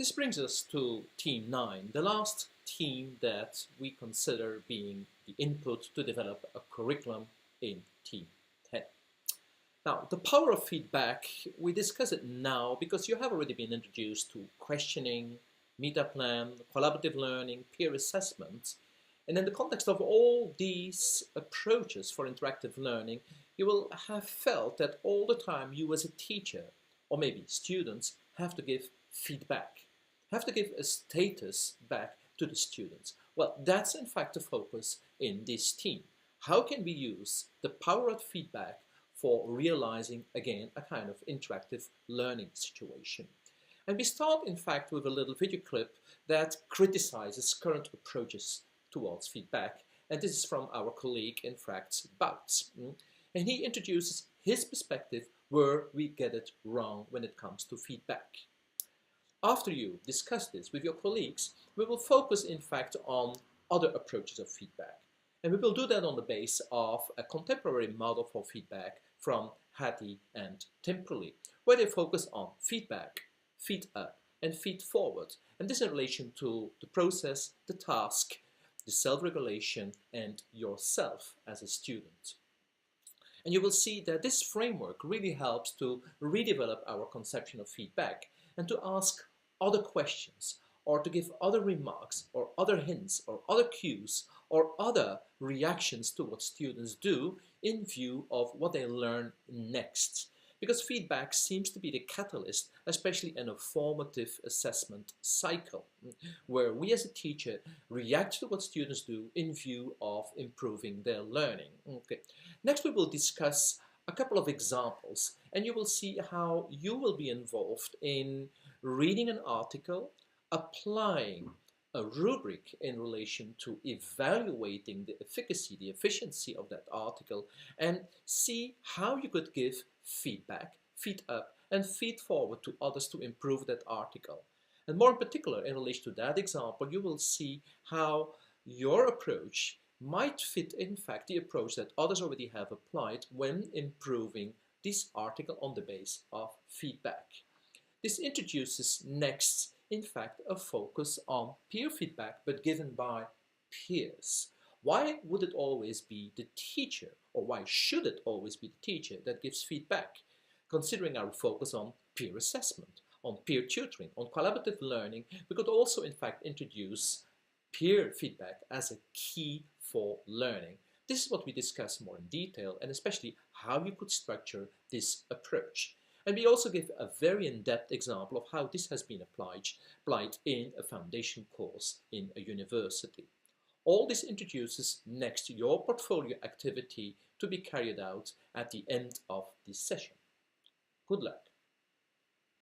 This brings us to Team 9, the last team that we consider being the input to develop a curriculum in Team 10. Now, the power of feedback, we discuss it now because you have already been introduced to questioning, meta plan, collaborative learning, peer assessment. And in the context of all these approaches for interactive learning, you will have felt that all the time you as a teacher, or maybe students, have to give feedback, have to give a status back to the students. Well, that's in fact the focus in this team. How can we use the power of feedback for realizing, again, a kind of interactive learning situation? And we start, in fact, with a little video clip that criticizes current approaches towards feedback. And this is from our colleague, in fact, Bouts. And he introduces his perspective where we get it wrong when it comes to feedback. After you discuss this with your colleagues, we will focus, in fact, on other approaches of feedback. And we will do that on the base of a contemporary model for feedback from Hattie and Timperley, where they focus on feedback, feed up, and feed forward. And this in relation to the process, the task, the self-regulation, and yourself as a student. And you will see that this framework really helps to redevelop our conception of feedback and to ask other questions, or to give other remarks, or other hints, or other cues, or other reactions to what students do in view of what they learn next. Because feedback seems to be the catalyst, especially in a formative assessment cycle, where we as a teacher react to what students do in view of improving their learning. Okay. Next, we will discuss a couple of examples, and you will see how you will be involved in reading an article, applying a rubric in relation to evaluating the efficacy, the efficiency of that article, and see how you could give feedback, feed up, and feed forward to others to improve that article. And more in particular, in relation to that example, you will see how your approach might fit, in fact, the approach that others already have applied when improving this article on the base of feedback. This introduces next, in fact, a focus on peer feedback, but given by peers. Why would it always be the teacher, or why should it always be the teacher that gives feedback? Considering our focus on peer assessment, on peer tutoring, on collaborative learning, we could also, in fact, introduce peer feedback as a key for learning. This is what we discuss more in detail, and especially how you could structure this approach. And we also give a very in-depth example of how this has been applied in a foundation course in a university. All this introduces next your portfolio activity to be carried out at the end of this session. Good luck.